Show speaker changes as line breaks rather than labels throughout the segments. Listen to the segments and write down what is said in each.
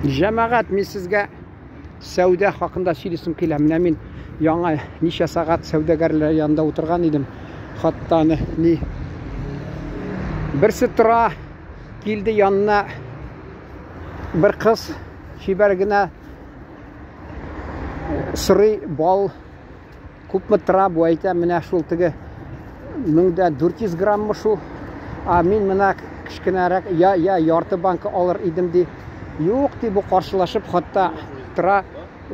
Жамағат, мен сізге сәуде хақында сөйлесім келем. Мен яңа неше сағат сәудегерлер янында отырған едім. Хаттаны не бірсі тұра келді янына бір қыз шебергіне сұры бал көпмі тұра бұл айта міне шул тігі 1400 граммы шул. Мен мына кішкінәрек я ярты банкі алыр едім де. Yok di bu qarşılaşıb hatta tıra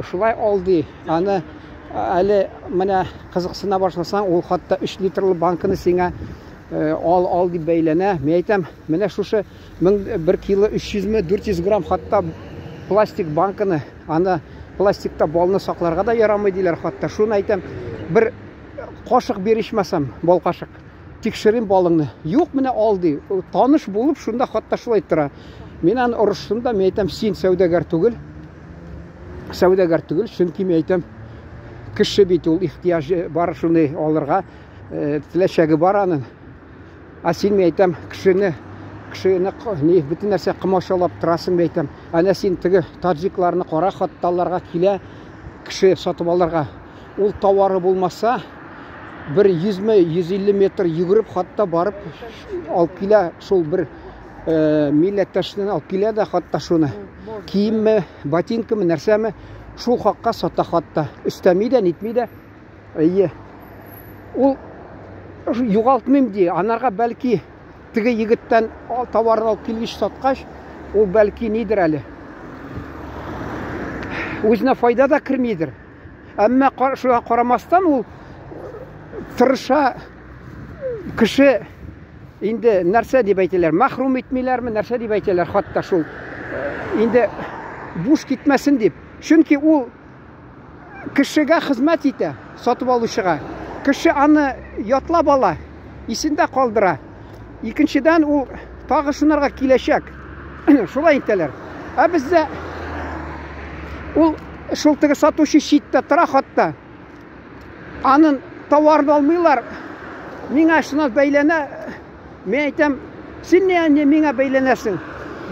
şulay aldı. Ani әлі міне қызықсына башlasang ол hatta 3 litrli bankını сеңа al деп бәйләнә. Мен айтам, міне шушы 1 кило 300 ме 400 грамм hatta пластик банкını, аны пластикта балны сақларға да ярамай дейлер hatta. Шуны айтам, бір қашық берішмәсам, бал қашық. Текшерем балыңны. Yok міне алды. Таныш болып шунда hatta шулай тұра. Мен аны ұрышымда, мен айтам, сен сәудегер түгіл, шүнки мен айтам, кіші бейті ол ихтияжы бар шуны алырға, тіләшәгі бар анын. Сен мен айтам, кішіні бүтін нәрсе қымашалап тұрасың мен айтам. Ана сен түгі таджикларыны қора хатталарға келе, кіші сатып аларға. Ол тауары болмаса, бір 100-150 метр югіріп хатта барып, алып келе, шол бір милләттәшінен алып келеді хатта шуны. Киімі, ботинкімі, нәрсәмі шул хаққа сата хатта. Үстәмейді, нетмейді. Ол юғалтмайм де, анарға бәлкі тігі егіттен тауарын алып келгіш сатқаш, ол бәлкі нейдір әлі. Өзіне файда да кірмейдір. Әмі шуға қарамастан ол тұрыша кіші Инде нәрсе деп әйтелер, мәхрум етмейлерме, нәрсе деп әйтелер хатта шул. Инде буш кетмәсін деп. Чөнки ул кешегә хезмәт итә, сатып алучыга. Кеше аны ятлап ала, исендә калдыра. Икенчедән ул тагы шунарга киләчәк. Шулай әйтәләр. Бездә ул шул теге сатучы читтә тора хатта. Аның товарын алмыйлар. Миңа шуны бәйләнә. Мен айтам, сен не меңа бәйләнәсің?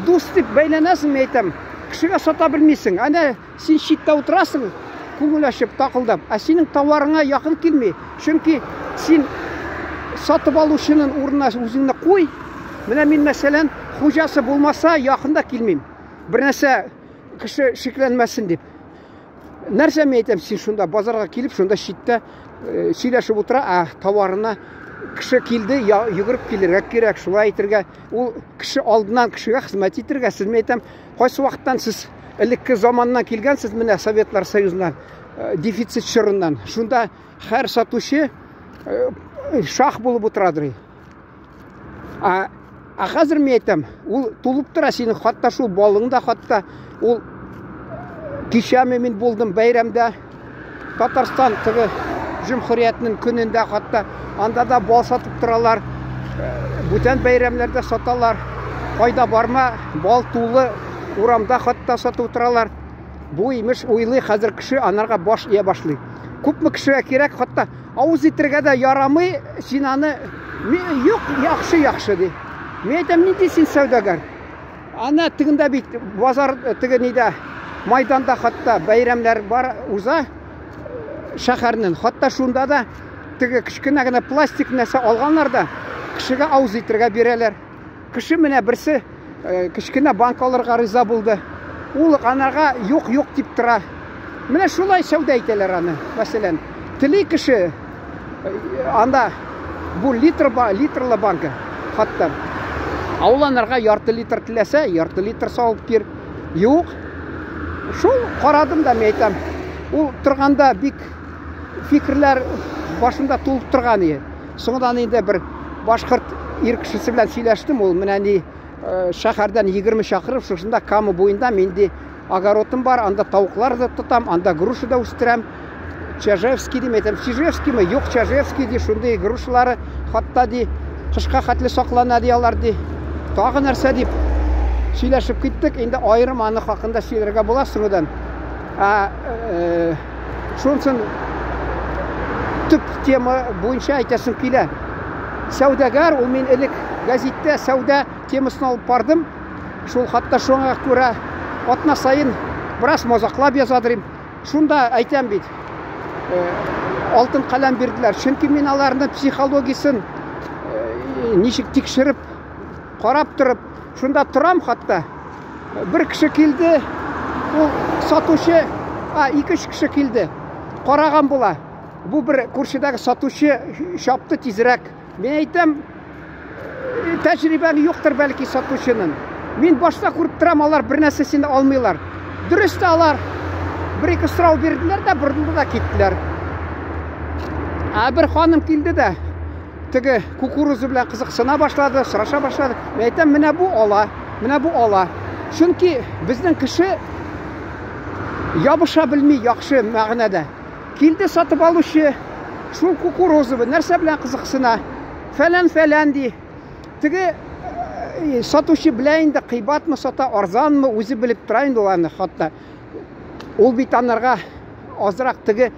Дус деп бәйләнәсің, мен айтам. Кішіге сата білмейсің. Ана сен шитта отырасың, көңіләшіп, тақылдап. Сенің тауарыңа яқын келмей. Чөнки сен сатып алушының орнына өзіңді қой. Міне мен мәселен, хужасы болмаса, яқында келмейм. Бір нәрсе кіші шекленмәсін деп. Нәрсе мен айтам, сен шунда базарға келіп, шунда шитта сөйләшіп отыра, тауарына кіші келді, югіріп келерге керек, шулай етірге. Ол кіші алдынан кішіге қызмет етірге. Сіз мен айтам, қойсы уақыттан сіз іліккі заманынан келген, сіз міне Советлар Союзынан, дефицит шырынан. Шунда әр сатушы шақ болып отырадыр. Қазір мен айтам, ол тұлып тұра сенің хатта шул балыңда хатта. Ол кешәме мен болдым бәйрәмді, Татарстан түгі Жұмхұриятының күнінде хатта. Анда да бал сатып тұралар, бүтән бәйрәмләрдә саталар. Қайда барма, бал тулы урамда хатта сатып тұралар. Бу имеш уйлы хәзер кеше анарға баш ия башлый. Күпме кешегә кирәк хатта авыз итергә дә ярамый, син аны юк, яхшы ди. Мен әйтәм, нинди син сәүдәгәр? Ана тегендә бит базар теге нидә майданда хатта бәйрәмләр бар уза шәһәрнең. Хатта шунда да теге кішкене генә пластик нәрсә алганнар да кешегә авыз итергә бирәләр. Кеше менә берсе кішкене банк алырга риза булды. Ул анарга юк дип тора. Менә шулай сәүдә итәләр аны. Мәсәлән, тели кеше анда бу литрлы банкы хатта ауланырга ярты литр теләсә, ярты литр салып бир. Юк. Шул карадым да мен әйтәм. Ул торганда бик фикерләр башында тулып тұрған ие. Соңдан енді бір башқұрт ир кішісі білән сөйләштім. Ол менә шәһәрдән 20 шақырып, шушында Кама бойында менде огородым бар, анда тауықлар да тұтам, анда груши да үстерәм. Чажевский дим, әйтәм, Чижевский ме? Юк, Чажевский ди, шундай грушылары хатта ди, қышқа хәтле саклана диялар ди. Тагы нәрсә дип сөйләшеп киттек. Енді айрым аны хакында сөйләргә була соңдан. Шунсын төп тема буенча әйтәсем килә. Сәүдәгәр, ул мин элек газеттә сәүдә темасын алып бардым. Шул хатта шуңа күрә отна сайын біраз мазақлап жазадырым. Шунда айтам бит. Алтын қалам берділер. Чөнки мен аларның психологиясын ничек тикшеріп, қарап тұрып, шунда тұрам хатта. Бір кіші келді, ол сатушы, екі кіші келді. Қараған бола. Бұл бір көршідегі сатушы шапты тезірек. Мен айтам, тәжірибені жоқтыр бәлки сатушының. Мен башта көріп тұрам, алар бір нәрсесini алмайлар. Дұрысты алар бір-екі сұрау берділер де, бұрынды да кеттілер. Бір ханым келді де, тігі кукурузы білән қызықсына башлады, сұраша башлады. Мен айтам, міне бұл ала. Чөнки біздің кіші ябыша білмей яқшы мәғінәді. Келді сатып алушы, шул кукурузы нәрсе білән қызықсына, фәлән дей. Тігі сатушы біләйінді, қибатмы сата, арзанмы, өзі біліп тұрайын оланы хатта. Ол бейтанларға азырақ тігі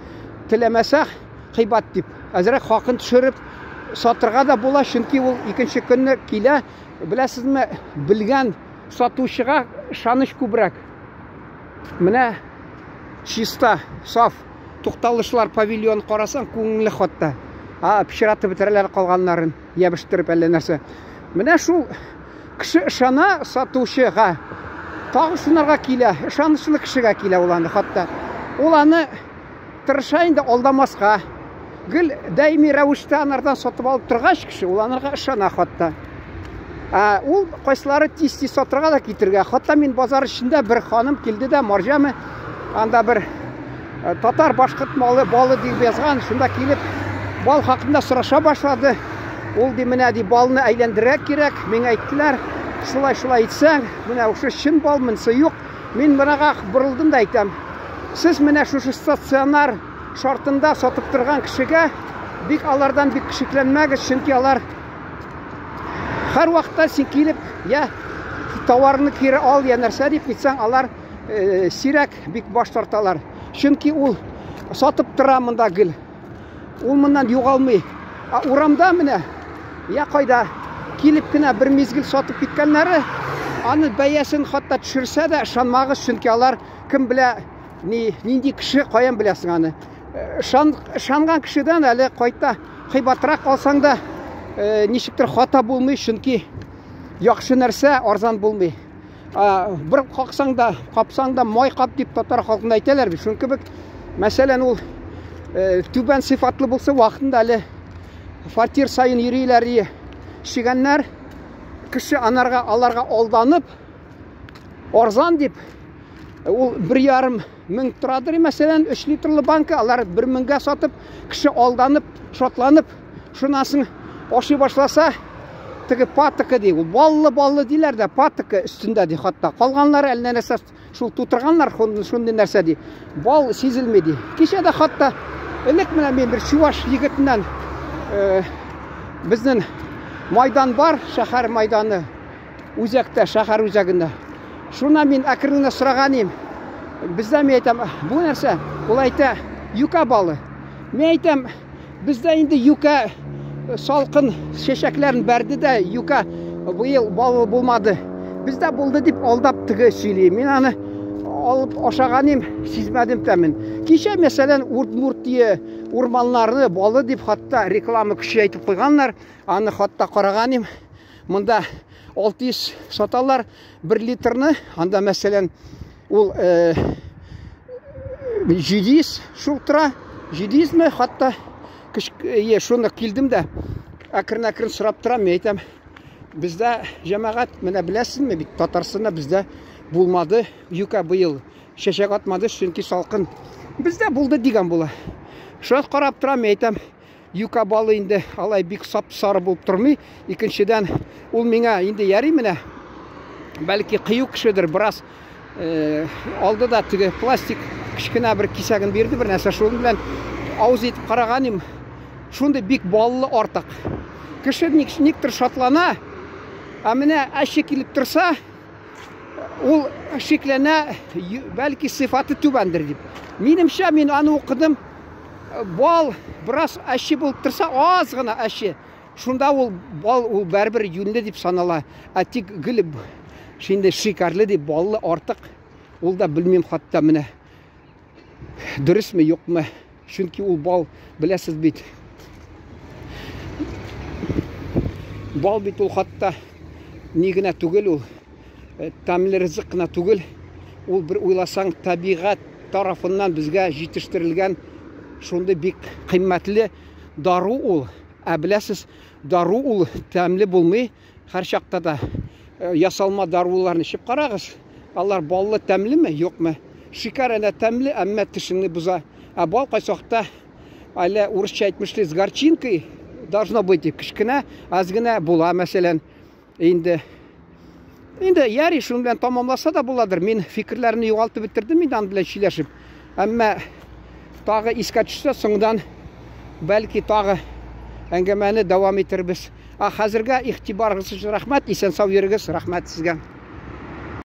тілемәсәқ қибат деп. Әзірек хақын түшіріп, сатырға да бола, шынки ол екінші күнні келі, біләсізмі, білген сатушыға шаныш көбірек. Міне, чиста, саф, тоқталышылар павильон қарасан, көңілі хатта. Пішіраты бітірілер қалғанларын, ебіштіріп әлі нәрсе. Міне шул кіші шана сатушыға, тағы шынарға келі, шанышылы кішіға келі оланы хатта. Оланы тұрышайында алдамасқа, гіл дәйми рәуішті анардан сатып алып тұрғаш кіші, оланырға шана хатта. Ол қойсылары тиісті сатырға да кетірге. Хатта мен базар ішінде бір ханым келді де, маржамы, анда бір татар башқыт малы балы деп yazған, шында келіп, бал хақында сұраша башлады. Ол де міне де балыны әйлендірек керек. Мен айттылар, шулай етсең, міне ұшы шын бал мінсі жоқ. Мен мұнаға бұрылдым да айтам. Сіз міне шушы стационар шартында сатып тұрған кішіге, бек алардан бек кішікленмәгіз, чөнки алар har уақытта сен келіп, тауарыны кері ал, нәрсе деп кетсең, алар сирек бек баш тарталар. Чөнки ол сатып тұра мұнда гіл. Ол мұндан жоғалмай. Урамда міне, қайда келіп кіна бір мезгіл сатып кеткенлері, аны бәйесін хатта түшірсе де, шанмағыз, чөнки алар кім біле, нендей кіші қоян білесің аны. Шанған кішіден әлі қайта қибатырақ алсаң да, нешіктір хата болмай, чөнки яқшы нәрсе арзан болмай. Бір қапсаң да май қап деп татар халқында айталар. Чөнки бік, мәселен ол түбән сифатлы болса, уақытында әлі фатир сайын үйрейлері шегенлер, кіші аларға алданып, арзан деп, ол 1,5 мың тұрадыр, мәселен 3 литрлі банка, алар 1 мыңға сатып, кіші алданып, шотланып, шынасың ошы башласа, тігі патықы дей, баллы дейлер де, патықы үстінде де хатта. Қалғанлары әліне нәрсе, шул тутырғанлар шунды нәрсе дей, бал сезілмеді. Кеше де хатта, әлік міне мен бір Чуваш егітінен біздің майдан бар, шахар майданы, өзекті, шахар өзегінде. Шуна мен әкіріне сұрағаным. Бізде мен айтам, бұл нәрсе, бұл айта юка балы. Мен айтам, бізде енді юка салқын шешеклерін бәрді де, юка бұйыл балы болмады. Бізде болды деп алдап түгі сөйлейм. Мен аны алып ошағаным, сезмәдім тәмін. Кеше мәселен урт-муртие урманларыны балы деп хатта рекламы күші айтып қойғанлар. Аны хатта қарағаным. Мұнда 600 саталар 1 литрны. Анда мәселен ол 700 шул тұра. 700 ме хатта шуны келдім де әкірін сұрап тұрам. Мен айтам, бізде жамағат, міне білесің ме, Татарстанда бізде болмады, юка бұйыл шешек атмады, чөнки салқын. Бізде болды деген бола. Шоқ қарап тұрам, мен айтам, юка балы енді алай бек сап-сары болып тұрмай. Екіншіден, ол меңа енді яры міне, бәлкі қию кішідір, біраз алды да түгі пластик кішкіна бір кисәгін берді, бір нәрсе шоғын білән ауыз етіп қарағаным. Шунда бек баллы артық. Кіші нектір шатлана, міне әші келіп тұрса, ол шекләнә бәлкі сифаты түбәндір деп. Менімше, мен аны оқыдым, бал біраз әші болып тұрса, аз ғана әші. Шунда ол бал бәрбір юнді деп санала. Тек гіліп, шекарлы деп баллы артық. Ул да білмейм хатта менә дөресме, юкмы. Чөнки ул бал, беләсез бит. Бал бит ул хатта ни генә түгел ул. Тәмле ризык кына түгел. Ул бер уйласаң табигать тарафыннан безгә җитештерелгән шундый бик кыйммәтле дару ул. Беләсез, дару ул тәмле булмый. Һәр чакта да ясалма даруларны ичеп карагыз. Алар баллы тәмлеме, юкмы? Шикәр әнә тәмле, әмма тешеңне буза. Бал кайсакта әле урысча әйтмешле с горчинкой должно быть, кичкенә, аз гына була, мәсәлән. Инде яри шуның белән тамамласа да буладыр. Мин фикерләрне югалтып бетердем инде ан белән сөйләшеп. Әмма тагы искә төшсә, соңдан бәлки тагы әңгәмәне дәвам иттербез. Хәзергә игътибарыгыз өчен рәхмәт, исән сау йөрегез, рәхмәт сезгә.